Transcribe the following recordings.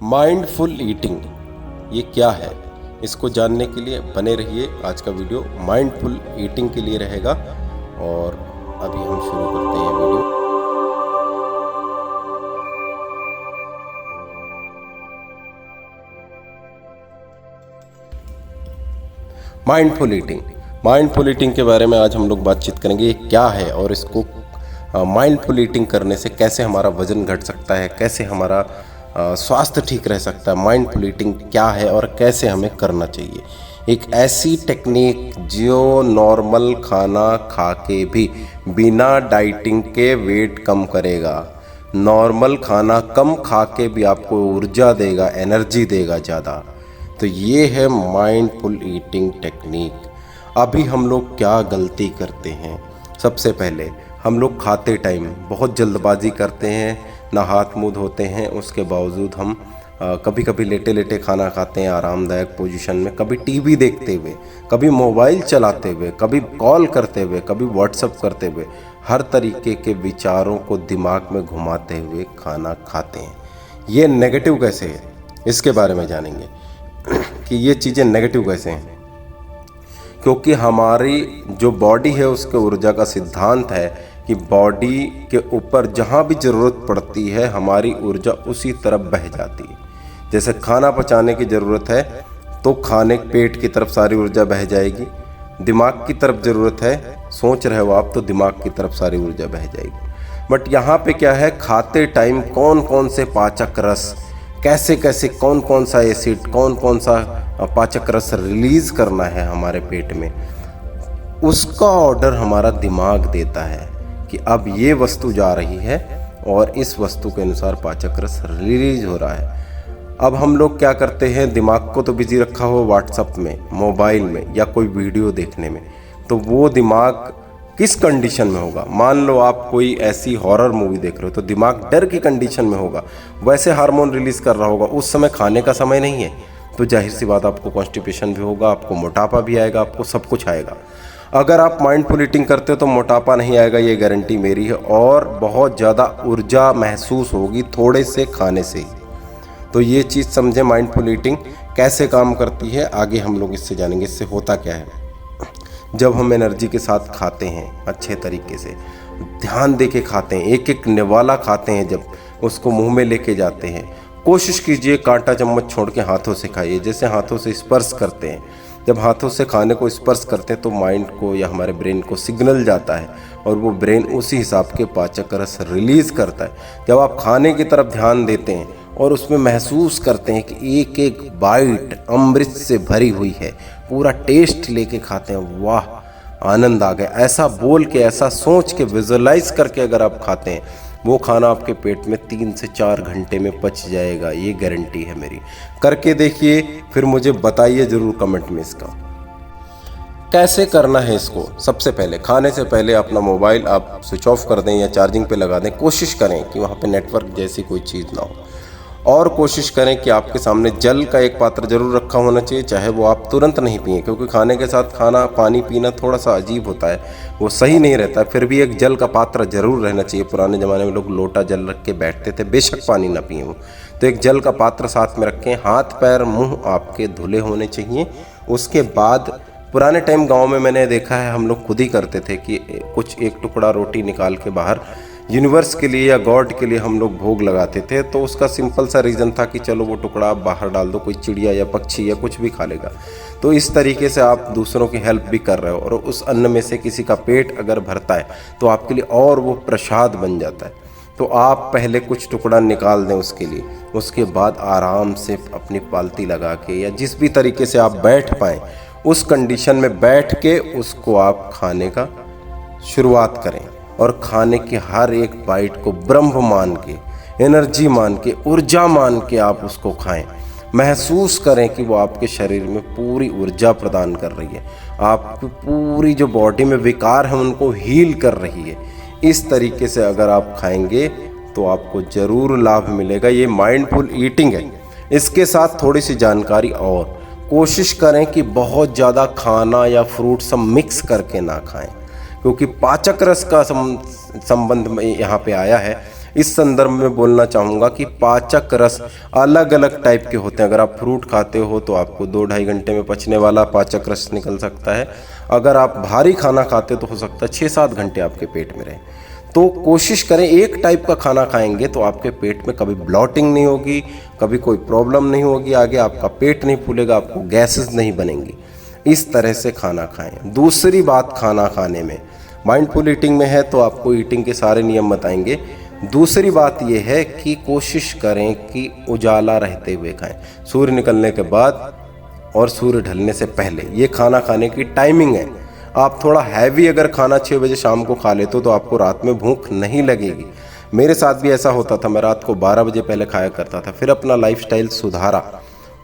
Mindful eating ये क्या है, इसको जानने के लिए बने रहिए। आज का वीडियो माइंडफुल ईटिंग के लिए रहेगा और अभी हम शुरू करते हैं वीडियो। माइंडफुल ईटिंग के बारे में आज हम लोग बातचीत करेंगे। ये क्या है और इसको माइंडफुल ईटिंग करने से कैसे हमारा वज़न घट सकता है, कैसे हमारा स्वास्थ्य ठीक रह सकता है। माइंडफुल ईटिंग क्या है और कैसे हमें करना चाहिए। एक ऐसी टेक्निक जो नॉर्मल खाना खा के भी बिना डाइटिंग के वेट कम करेगा, नॉर्मल खाना कम खा के भी आपको ऊर्जा देगा, एनर्जी देगा ज़्यादा। तो ये है माइंडफुल ईटिंग टेक्निक। अभी हम लोग क्या गलती करते हैं, सबसे पहले हम लोग खाते टाइम बहुत जल्दबाजी करते हैं, ना हाथ मुंह धोते हैं। उसके बावजूद हम कभी कभी लेटे लेटे खाना खाते हैं आरामदायक पोजीशन में, कभी टीवी देखते हुए, कभी मोबाइल चलाते हुए, कभी कॉल करते हुए, कभी व्हाट्सएप करते हुए, हर तरीके के विचारों को दिमाग में घुमाते हुए खाना खाते हैं। ये नेगेटिव कैसे है, इसके बारे में जानेंगे कि ये चीज़ें नेगेटिव कैसे हैं। क्योंकि हमारी जो बॉडी है उसके ऊर्जा का सिद्धांत है कि बॉडी के ऊपर जहाँ भी ज़रूरत पड़ती है हमारी ऊर्जा उसी तरफ बह जाती है। जैसे खाना पचाने की ज़रूरत है तो खाने पेट की तरफ सारी ऊर्जा बह जाएगी। दिमाग की तरफ ज़रूरत है, सोच रहे हो आप, तो दिमाग की तरफ सारी ऊर्जा बह जाएगी। बट यहाँ पे क्या है, खाते टाइम कौन कौन से पाचक रस, कैसे कैसे कौन कौन सा एसिड, कौन कौन सा पाचक रस रिलीज़ करना है हमारे पेट में, उसका ऑर्डर हमारा दिमाग देता है कि अब ये वस्तु जा रही है और इस वस्तु के अनुसार पाचक रस रिलीज हो रहा है। अब हम लोग क्या करते हैं, दिमाग को तो बिजी रखा हो व्हाट्सएप में, मोबाइल में या कोई वीडियो देखने में, तो वो दिमाग किस कंडीशन में होगा। मान लो आप कोई ऐसी हॉरर मूवी देख रहे हो तो दिमाग डर की कंडीशन में होगा, वैसे हार्मोन रिलीज कर रहा होगा। उस समय खाने का समय नहीं है, तो जाहिर सी बात आपको कॉन्स्टिपेशन भी होगा, आपको मोटापा भी आएगा, आपको सब कुछ आएगा। अगर आप माइंडफुल ईटिंग करते हो तो मोटापा नहीं आएगा, ये गारंटी मेरी है, और बहुत ज़्यादा ऊर्जा महसूस होगी थोड़े से खाने से ही। तो ये चीज़ समझे माइंडफुल ईटिंग कैसे काम करती है, आगे हम लोग इससे जानेंगे। इससे होता क्या है, जब हम एनर्जी के साथ खाते हैं, अच्छे तरीके से ध्यान दे के खाते हैं, एक एक निवाला खाते हैं, जब उसको मुंह में लेके जाते हैं, कोशिश कीजिए कांटा चम्मच छोड़ के हाथों से खाइए। जैसे हाथों से स्पर्श करते हैं, जब हाथों से खाने को स्पर्श करते हैं तो माइंड को या हमारे ब्रेन को सिग्नल जाता है और वो ब्रेन उसी हिसाब के पाचक रस रिलीज़ करता है। जब आप खाने की तरफ ध्यान देते हैं और उसमें महसूस करते हैं कि एक एक बाइट अमृत से भरी हुई है, पूरा टेस्ट लेके खाते हैं, वाह आनंद आ गया, ऐसा बोल के, ऐसा सोच के, विजुअलाइज करके अगर आप खाते हैं, वो खाना आपके पेट में 3 से 4 घंटे में पच जाएगा। ये गारंटी है मेरी। करके देखिए, फिर मुझे बताइए ज़रूर कमेंट में इसका कैसे करना है। इसको सबसे पहले खाने से पहले अपना मोबाइल आप स्विच ऑफ कर दें या चार्जिंग पे लगा दें। कोशिश करें कि वहाँ पे नेटवर्क जैसी कोई चीज़ ना हो, और कोशिश करें कि आपके सामने जल का एक पात्र जरूर रखा होना चाहिए, चाहे वो आप तुरंत नहीं पिएं, क्योंकि खाने के साथ खाना पानी पीना थोड़ा सा अजीब होता है, वो सही नहीं रहता। फिर भी एक जल का पात्र जरूर रहना चाहिए। पुराने ज़माने में लोग लोटा जल रख के बैठते थे, बेशक पानी ना पिए वो, तो एक जल का पात्र साथ में रखें। हाथ पैर मुँह आपके धुले होने चाहिए। उसके बाद पुराने टाइम गाँव में मैंने देखा है, हम लोग खुद ही करते थे कि कुछ एक टुकड़ा रोटी निकाल के बाहर यूनिवर्स के लिए या गॉड के लिए हम लोग भोग लगाते थे। तो उसका सिंपल सा रीज़न था कि चलो वो टुकड़ा आप बाहर डाल दो, कोई चिड़िया या पक्षी या कुछ भी खा लेगा। तो इस तरीके से आप दूसरों की हेल्प भी कर रहे हो, और उस अन्न में से किसी का पेट अगर भरता है तो आपके लिए और वो प्रसाद बन जाता है। तो आप पहले कुछ टुकड़ा निकाल दें उसके लिए, उसके बाद आराम से अपनी पालती लगा के या जिस भी तरीके से आप बैठ पाएँ उस कंडीशन में बैठ के उसको आप खाने का शुरुआत करें, और खाने के हर एक बाइट को ब्रह्म मान के, एनर्जी मान के, ऊर्जा मान के आप उसको खाएं। महसूस करें कि वो आपके शरीर में पूरी ऊर्जा प्रदान कर रही है, आपकी पूरी जो बॉडी में विकार है उनको हील कर रही है। इस तरीके से अगर आप खाएंगे तो आपको ज़रूर लाभ मिलेगा। ये माइंडफुल ईटिंग है। इसके साथ थोड़ी सी जानकारी और, कोशिश करें कि बहुत ज़्यादा खाना या फ्रूट सब मिक्स करके ना खाएं, क्योंकि पाचक रस का संबंध में यहाँ पे आया है। इस संदर्भ में बोलना चाहूँगा कि पाचक रस अलग अलग टाइप के होते हैं। अगर आप फ्रूट खाते हो तो आपको 2-2.5 घंटे में पचने वाला पाचक रस निकल सकता है। अगर आप भारी खाना खाते हो तो हो सकता है 6-7 घंटे आपके पेट में रहे। तो कोशिश करें एक टाइप का खाना खाएंगे तो आपके पेट में कभी ब्लॉटिंग नहीं होगी, कभी कोई प्रॉब्लम नहीं होगी, आगे आपका पेट नहीं फूलेगा, आपको गैसेस नहीं बनेंगी। इस तरह से खाना खाएं। दूसरी बात, खाना खाने में माइंडफुल ईटिंग में है तो आपको ईटिंग के सारे नियम बताएंगे। दूसरी बात यह है कि कोशिश करें कि उजाला रहते हुए खाएं, सूर्य निकलने के बाद और सूर्य ढलने से पहले। ये खाना खाने की टाइमिंग है। आप थोड़ा हैवी अगर खाना 6 बजे शाम को खा लेते हो तो आपको रात में भूख नहीं लगेगी। मेरे साथ भी ऐसा होता था, मैं रात को 12 बजे पहले खाया करता था, फिर अपना लाइफस्टाइल सुधारा।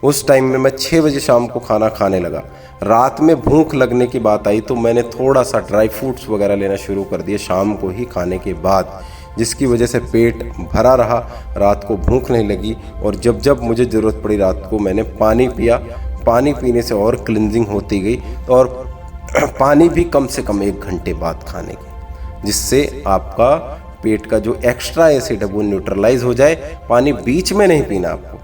उस टाइम में मैं 6 बजे शाम को खाना खाने लगा। रात में भूख लगने की बात आई तो मैंने थोड़ा सा ड्राई फ्रूट्स वगैरह लेना शुरू कर दिए शाम को ही खाने के बाद, जिसकी वजह से पेट भरा रहा, रात को भूख नहीं लगी। और जब जब मुझे ज़रूरत पड़ी रात को मैंने पानी पिया। पानी पीने से और क्लिनजिंग होती गई, और पानी भी कम से कम 1 घंटे बाद खाने की, जिससे आपका पेट का जो एक्स्ट्रा एसिड है वो न्यूट्रलाइज हो जाए। पानी बीच में नहीं पीना आपको।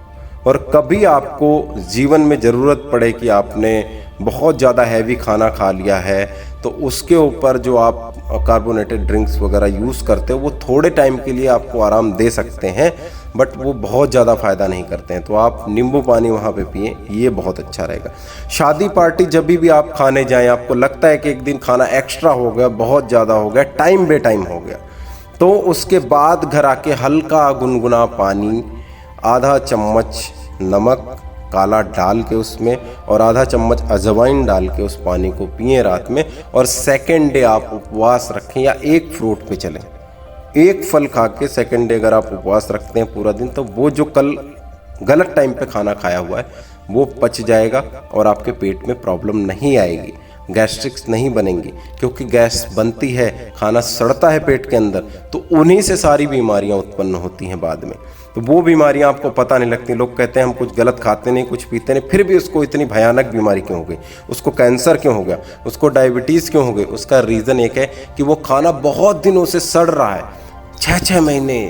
और कभी आपको जीवन में ज़रूरत पड़े कि आपने बहुत ज़्यादा हैवी खाना खा लिया है तो उसके ऊपर जो आप कार्बोनेटेड ड्रिंक्स वगैरह यूज़ करते हो वो थोड़े टाइम के लिए आपको आराम दे सकते हैं, बट वो बहुत ज़्यादा फ़ायदा नहीं करते हैं। तो आप नींबू पानी वहाँ पे पिएं, ये बहुत अच्छा रहेगा। शादी पार्टी जब भी आप खाने जाएं, आपको लगता है कि एक दिन खाना एक्स्ट्रा हो गया, बहुत ज़्यादा हो गया, टाइम बे टाइम हो गया, तो उसके बाद घर आके हल्का गुनगुना पानी, आधा चम्मच नमक काला डाल के उसमें और आधा चम्मच अजवाइन डाल के उस पानी को पिएं रात में। और सेकेंड डे आप उपवास रखें या एक फ्रूट पे चलें, एक फल खा के सेकेंड डे अगर आप उपवास रखते हैं पूरा दिन, तो वो जो कल गलत टाइम पे खाना खाया हुआ है वो पच जाएगा और आपके पेट में प्रॉब्लम नहीं आएगी, गैस्ट्रिक्स नहीं बनेंगी। क्योंकि गैस बनती है, खाना सड़ता है पेट के अंदर, तो उन्हीं से सारी बीमारियां उत्पन्न होती हैं बाद में। तो वो बीमारियां आपको पता नहीं लगती। लोग कहते हैं हम कुछ गलत खाते नहीं, कुछ पीते नहीं, फिर भी उसको इतनी भयानक बीमारी क्यों हो गई, उसको कैंसर क्यों हो गया, उसको डायबिटीज़ क्यों हो गई। उसका रीज़न एक है कि वो खाना बहुत दिनों से सड़ रहा है, 6-6 महीने,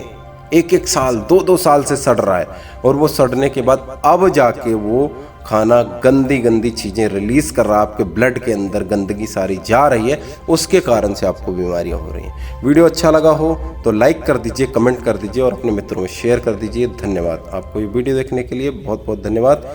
1-1 साल, 2-2 साल से सड़ रहा है। और वो सड़ने के बाद अब जाके वो खाना गंदी गंदी चीज़ें रिलीज़ कर रहा है, आपके ब्लड के अंदर गंदगी सारी जा रही है, उसके कारण से आपको बीमारियां हो रही हैं। वीडियो अच्छा लगा हो तो लाइक कर दीजिए, कमेंट कर दीजिए और अपने मित्रों में शेयर कर दीजिए। धन्यवाद। आपको ये वीडियो देखने के लिए बहुत बहुत धन्यवाद।